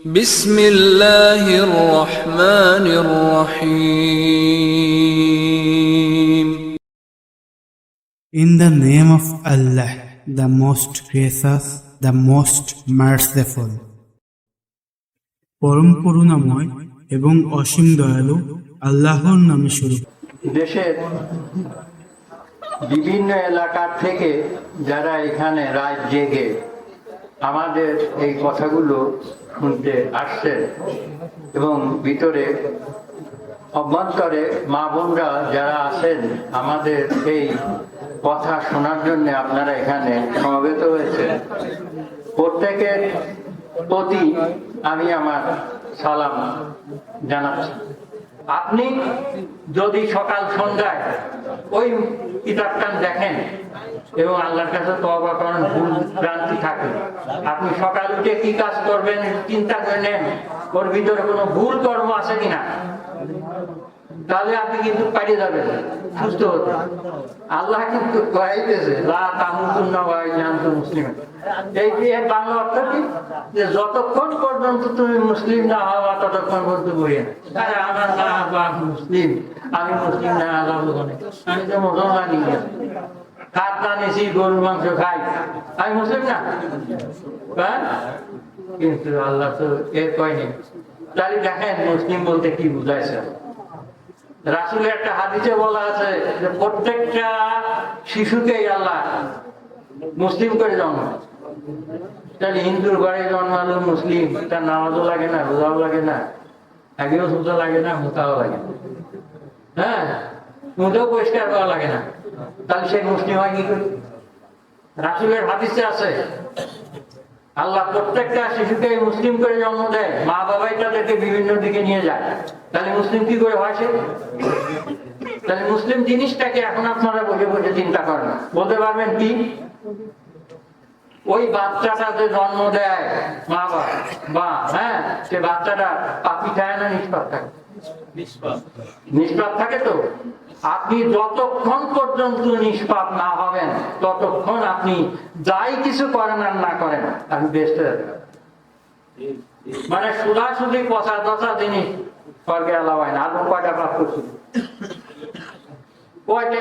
বিসমিল্লাহির রহমানির রহিম। In the name of Allah, the most gracious, the most merciful. পরম করুণাময় এবং অসীম দয়ালু আল্লাহর নামে শুরু। দেশের বিভিন্ন এলাকা থেকে যারা এখানে রাত জেগে আমাদের এই কথাগুলো শুনতে আসছেন এবং ভিতরে অভ্যন্তরে মা বোনরা যারা আছেন আমাদের এই কথা শোনার জন্য আপনারা এখানে সমবেত হয়েছেন, প্রত্যেকের প্রতি আমি আমার সালাম জানাচ্ছি। আপনি যদি সকাল সন্ধ্যায় ওই কিতাবটা দেখেন এবং আল্লাহর কাছে তওবা করেন, ভুল ভ্রান্তি থাকে, আপনি সকাল উঠে কি কাজ করবেন চিন্তা করে নেন, ওর ভিতরে কোনো ভুল কর্ম আছে কিনা, তাহলে আপনি কিন্তু পাঠিয়ে যাবেন সুস্থ হতে। আল্লাহ কিন্তু কয়াইতেছে লা তামুতুন্না ওয়া আনতুম মুসলিমুন। এই এর বাংলা অর্থ কি, যে যতক্ষণ পর্যন্ত তুমি মুসলিম না হওয়া ততক্ষণ পর্যন্ত বইয়ে আরে আমার না বা মুসলিম, আমি মুসলিম না আল্লাহ, আমি তো মুসলমান নিয়ে খাত না নিছি, গরুর মাংস খাই, আমি মুসলিম না। হ্যাঁ, কিন্তু আল্লাহ তো এর কয়নি। তাহলে দেখেন মুসলিম বলতে কি বুঝাইছে। রাসূলের একটা হাদিসে বলা আছে যে প্রত্যেকটা শিশুকেই আল্লাহ মুসলিম করে জন্মায়। তাহলে হিন্দুর ঘরে জন্মালো মুসলিম, তার নামাজও লাগে না, রোজাও লাগে না, আগেও সোজা লাগে না, মুতাও লাগে না, হ্যাঁ মুতেও পরিষ্কার করা লাগে না, তাহলে সেই মুসলিম হয় কি করে? রাসূলের হাদিসে আছে আল্লাহ প্রত্যেকটা শিশুকে মুসলিম করে জন্ম দেয়, মা বাবাই তাদেরকে বিভিন্ন দিকে নিয়ে যায়, তাহলে মুসলিম কি করে হয় সে? তাহলে মুসলিম জিনিসটাকে এখন আপনারা বসে বসে চিন্তা করেন, বলতে পারবেন কি? ওই বাচ্চাটা যে জন্ম দেয় মা বাবা, হ্যাঁ, সে বাচ্চাটা পাপি খায় না নিষ্পাপ থাকে? নিষ্পাপ থাকে। তো আপনি যতক্ষণ পর্যন্ত নিষ্পাপ না হবেন ততক্ষণ আপনি যাই কিছু করেন আর না করেন আপনি বেস্ট হয়ে যাবেন। মানে সুধাসুধি পচা দশা জিনিস স্বর্গে এলাও হয় না। আর কয়টা পাপ করছিল? কয়টা?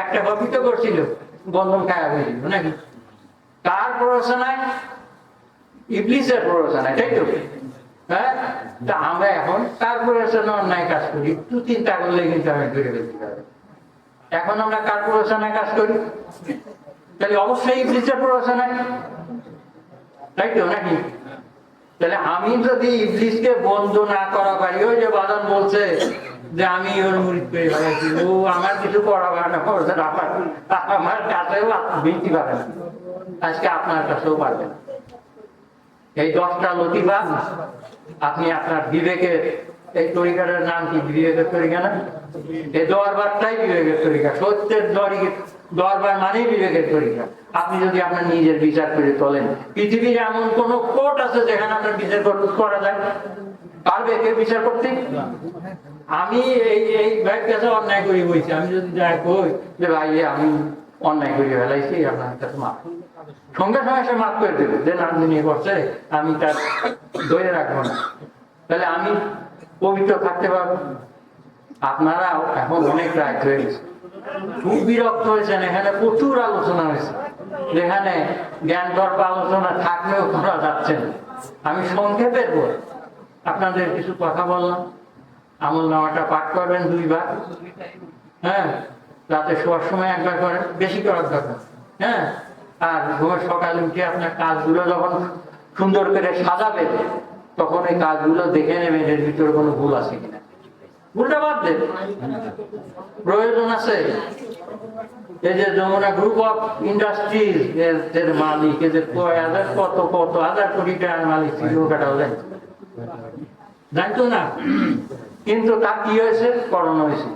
একটা কপি তো করছিল, বন্ধন খায়া হয়েছিল নাকি? কার প্ররোচনায়? ইবলিসের প্ররোচনায়, তাই তো? হ্যাঁ, তা আমরা এখন কার প্ররোচনায় অন্যায় কাজ করি? একটু চিন্তা করলে কিন্তু আমি ধরে ফেলতে পারি। এখন আমরা কার প্ররোচনায় কাজ করি? তাহলে অবশ্যই ইবলিসের প্ররোচনায়, তাই তো নাকি? তাহলে আমি যদি ইবলিসকে বন্ধ না করা পারি, ওই যে বাদান বলছে যে আমি ওর মুরিদ করে ফেলেছি, ও আমার কিছু পড়াবার না, আমার কাছেও বৃত্তি পাবে না, আজকে আপনার কাছেও পারবে না। এই 10টা লতিফা আপনি আপনার বিবেকের, এই তরিকাটার নাম কি? বিবেকের তরিকা না? এই দরবারটাই বিবেকের তরিকা, সত্যের দরবার মানেই বিবেকের তরিকা। আপনি যদি আপনার নিজের বিচার করে চলেন, পৃথিবীর এমন কোন কোর্ট আছে যেখানে আপনার বিচার করা যায়? পারবে কেউ বিচার করতে? আমি এই ভাইয়ের কাছে অন্যায় করি বলছি, আমি যদি যাই কই যে ভাই আমি অন্যায় করি ফেলাইছি, আপনার কাছে মাফ, সঙ্গে সঙ্গে সে মাফ করে দেবে, যে নাম নিয়ে করছে আমি তার ধরে রাখবো না, তাহলে আমি পবিত্র থাকতে পারবো। আপনারাও এখন অনেক রায় হয়ে গেছে, খুব বিরক্ত হয়েছেন। এখানে প্রচুর আলোচনা হয়েছে, যেখানে জ্ঞান দর্প আলোচনা থাকলেও করা যাচ্ছে না। আমি সংক্ষেপের পর আপনাদের কিছু কথা বললাম। আমল নামাটা পাঠ করবেন 2 বার, হ্যাঁ, রাতে শোয়ার সময় 1 বার করেন, বেশি করার দরকার, হ্যাঁ। আর ঘুমের সকালে উঠে আপনার কাজগুলো যখন সুন্দর করে সাজাবেন তখন এই কাজগুলো দেখে নেবেন এর ভিতরে কোনো ভুল আছে কিনা। ভুলটা বাদ দেন, প্রয়োজন আছে। এই যে যমুনা গ্রুপ অফ ইন্ডাস্ট্রিজ এর মালিক, এই যে কত হাজার কোটি টাকার মালিক ছিল, কাটাও জানতো না, কিন্তু তার কি হয়েছে? করোনা হয়েছে।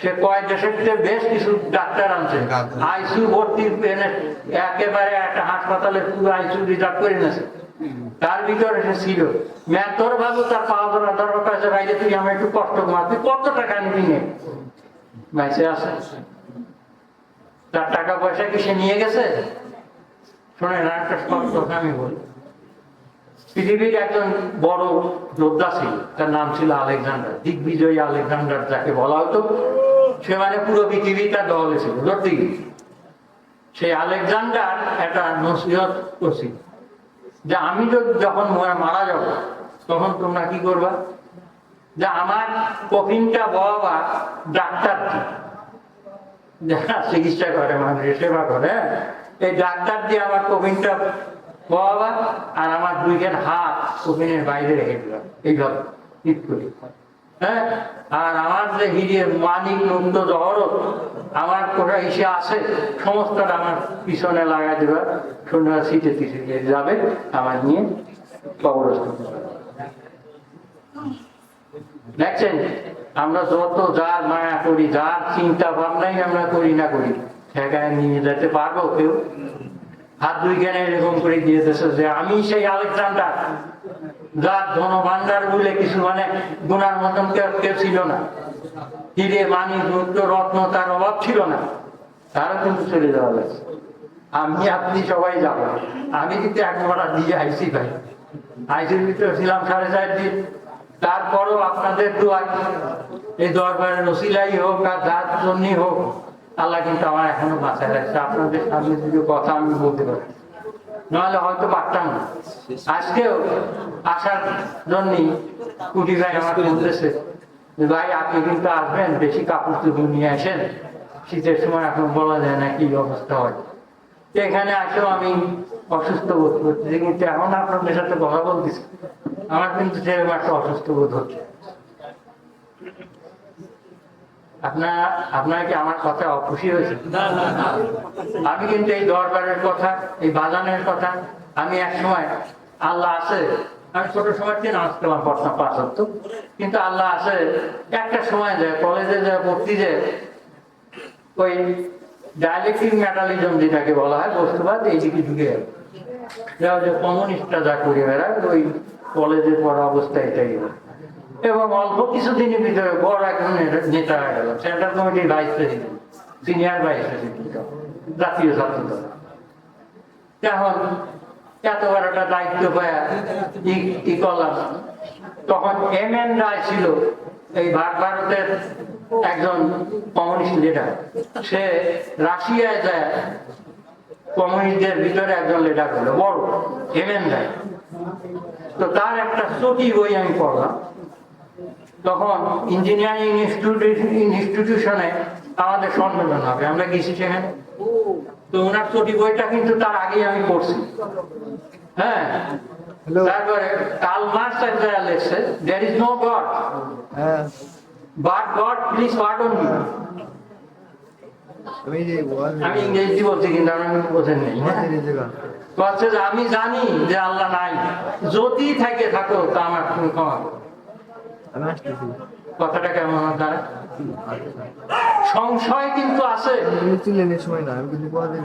সে কয়েক দেশের বেশ কিছু ডাক্তার আনছে, আইসিইউ ভর্তি এনে একেবারে একটা হাসপাতালে পুরো আইসিইউ রিজার্ভ করে নিয়েছে। তার ভিতরে সে ছিল, তোর ভাবো তার পাওয়া ধরা দরকার কাছে, ভাইরে তুই আমার একটু কষ্ট কমা, তুই কত টাকা নিবি নে, ভাইসে আছে। তার টাকা পয়সা কি সে নিয়ে গেছে? শোনেন, একটা শর্ট কথা আমি বলি। পৃথিবীর একজন বড় যোদ্ধা ছিল, তার নাম ছিল আলেকজান্ডার, দিগ্বিজয়ী আলেকজান্ডার যাকে বলা হতো। সে মানে পুরো পৃথিবী তার দখলে ছিল, ধরতে গিয়ে। সেই আলেকজান্ডার একটা নসিহত করছিল যে আমি তো যখন মারা যাব তখন তোমরা কি করবা, যে আমার কফিনটা বওয়াবা ডাক্তার যারা চিকিৎসা করে, মানুষের সেবা করে, এই ডাক্তার দিয়ে আমার কফিনটা বওয়াবা, আর আমার দুইখান হাত কফিনের বাইরে রেখে দিলাম এইভাবে ঠিক করি। হ্যাঁ, আর আমার যে হিরে মানিক মুক্ত জহরত আমার কোথায় এসে আছে সমস্তটা আমার পিছনে লাগাই দেবা, সন্ধ্যা শীতে পিছিয়ে যাবে, আমার নিয়ে কবরস্থ। দেখছেন, আমরা যত যার মায়া করি, যার চিন্তা ভাবনাই আমরা করি না করি, সেখানে নিয়ে যেতে পারবো কেউ? হাত দুইখানে এরকম করে দিয়ে দিয়েছে যে আমি সেই আলেকজান্ডার, যার ধনভাণ্ডার বলে কিছু মানে গুনার মতন কেউ ছিল না, হিরে মানিক মুক্ত রত্ন তার অভাব ছিল না, তারও কিন্তু চলে যাওয়া গেছে। আমি আপনি সবাই যাবো। আমি কিন্তু একবার দিয়ে আইসি ভাই, আইসির ভিতরে ছিলাম 4.5 দিন। তারপরও আপনাদের দোয়া, এই দরবারের রসিলাই হোক আর যার জন্যই হোক, আল্লাহ কিন্তু আমার এখনো বাঁচায় রাখছে। আপনাদের সামনে দুটো কথা আমি বলতে পারি, নাহলে হয়তো পারতাম না। আজকেও আসার জন্যই কুটি ভাই আমাকে বলতেছে যে ভাই আপনি কিন্তু আসবেন, বেশি কাপড় চোপড় নিয়ে আসেন, শীতের সময় এখন বলা যায় না কি অবস্থা হয়। এখানে আসেও আমি অসুস্থ বোধ করতেছি, কিন্তু এখন আপনাদের সাথে কথা বলতেছি আমার কিন্তু সেরকম একটা অসুস্থ বোধ হচ্ছে। আপনারা কি আমার কথা অখুশি হয়েছে? আমি কিন্তু এই দরবারের কথা, এই বাজানের কথা, আমি এক সময় আল্লাহ আছে, আমি ছোট সময় থেকে নামাজ কালাম পড়তাম 5 ওয়াক্ত, কিন্তু আল্লাহ আছে একটা সময় যায় কলেজে যায় পড়তে, যে ওই ডায়ালেকটিক মেটালিজম যেটাকে বলা হয়, বস্তুবাদ, এইদিকে ঢুকে গেল। যে কমিউনিস্টরা যা করে বেড়ায়, ওই কলেজে পড়া অবস্থা এটাই হলো। এবং অল্প কিছুদিনের ভিতরে বড় একজন নেতা হয়ে গেল, সেন্ট্রাল কমিটির vice president, senior vice president জাতীয় ছাত্র দল। এখন এত বড় একটা দায়িত্ব পায় ই করলাম। তখন এম.এন. রায় ছিল এই ভারতের একজন কমিউনিস্ট লিডার, সে রাশিয়ায় যায় কমিউনিস্টদের ভিতরে একজন লিডার হলো বড়, এম.এন. রায়। তো তার একটা চটি বই আমি পড়লাম। তখন ইঞ্জিনিয়ারিং ইনস্টিটিউশনে আমাদের সম্মেলন হবে, আমরা গেছি সেখানে। তো ওনার চটি বইটা কিন্তু তার আগেই আমি পড়ছি। হ্যাঁ, তারপরে কার্ল মার্কস এক জায়গায় লেখছে, there is no God, but God please pardon me। আমি ইংরেজি বলছি কিন্তু আপনি বোঝেন নাই। বলছে যে আমি জানি যে আল্লাহ নাই, যদি থাকে থাকো তা আমার তুমি ক্ষমা করো। কথাটা কেমন দাঁড়ায়? সংশয় কিন্তু আছে,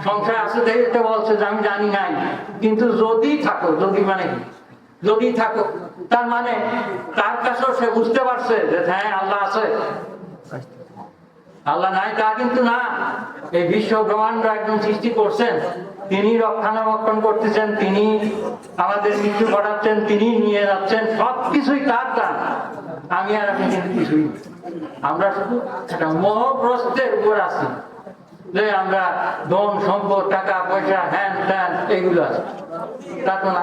সংশয় আছে দেখে এটা বলছে যে আমি জানি নাই, কিন্তু যদি থাকো, যদি মানে কি, যদি থাকো তার মানে তার কাছেও সে বুঝতে পারছে যে হ্যাঁ আল্লাহ আছে। আল্লাহ নাই তা কিন্তু না, এই বিশ্ব ব্রহ্মাণ্ড একজন সৃষ্টি করছেন, তিনি রক্ষণাবেক্ষণ করতেছেন, তিনি আমাদের মৃত্যু ঘটাচ্ছেন, তিনি নিয়ে যাচ্ছেন, সবকিছুই তার দান। আমি আর আপনি কিন্তু কিছুই, আমরা শুধু একটা মোহগ্রস্তের উপর আছি, যে আমরা ধন সম্পদ, টাকা পয়সা, হ্যান ত্যান এইগুলো আছে, তা তো না।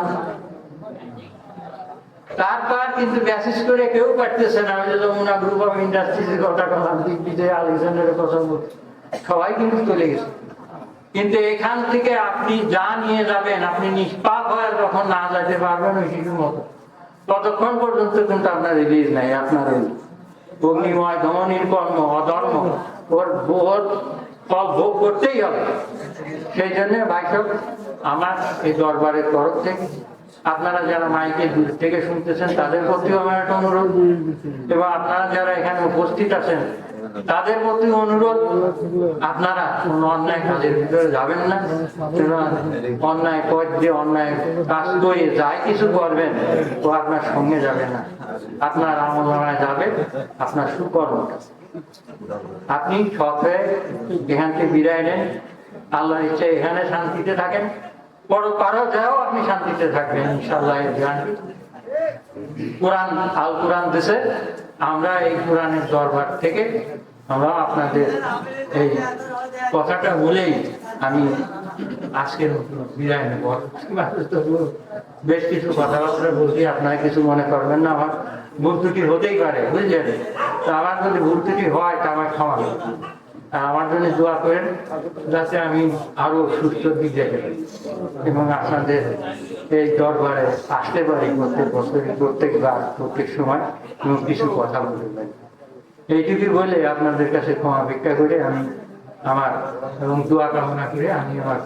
তারপর কিন্তু ব্যাসিস করে কেউ পারতেছে না। ওই যে যমুনা গ্রুপ অফ ইন্ডাস্ট্রিজের কথা বললাম, দিগ্বিজয় আলেকজান্ডারের কথা বলছি, সবাই কিন্তু চলে গেছে। কিন্তু এখান থেকে আপনি যা নিয়ে যাবেন, আপনি নিষ্পাপ হয়ে যখন না যেতে পারবেন ওই শিশুর মতো, ততক্ষণ পর্যন্ত কিন্তু আপনার রিলিজ নাই। আপনার ওই অগ্নিময় ধমনির কর্ম, অধর্ম, ওর ফল ভোগ করতেই হবে। সেই জন্য ভাই সব, আমার এই দরবারের তরফ থেকে আপনারা যারা মাইকে দূর থেকে শুনতেছেন তাদের প্রতিও আমার একটা অনুরোধ, এবং আপনারা যারা এখানে উপস্থিত আছেন তাদের প্রতি অনুরোধ, আপনারা কোন অন্যায় কাজের ভিতরে যাবেন না। অন্যায় দিয়ে অন্যায় কাজ করে যাই কিছু করবেন, তো আপনার সঙ্গে যাবে না, আপনার আমলনামায় যাবে আপনার সুকর্মটা। আপনি সৎ হয়ে এখান থেকে বিদায় নেন, আল্লাহর ইচ্ছা এখানে শান্তিতে থাকেন, পরকারও যাও আপনি শান্তিতে থাকবেন ইনশাআল্লাহ। এই গ্যারান্টি কোরআন, আল কোরআন দেশে আমরা এই কোরআনের দরবার থেকে আমরা আপনাদের এই কথাটা বলেই আমি আজকের বিদায় নেব। বেশ কিছু কথাবার্তা বলছি, আপনারা কিছু মনে করবেন না, আমার ভুল ত্রুটি হতেই পারে, বুঝলেন? তো আমার যদি ভুল ত্রুটি হয় তা আমার ক্ষমা করবেন। আর আমার জন্য দোয়া করেন যাতে আমি আরো সুস্থ দিক দেখে পাই এবং আপনাদের এই দরবারে আসতে পারি প্রত্যেক বছর, প্রত্যেকবার, প্রত্যেক সময় এবং কিছু কথা বলতে পারি। এইটুকু বলে আপনাদের কাছে ক্ষমা ভিক্ষা করে আমি আমার এবং দোয়া কামনা করে আমি আমার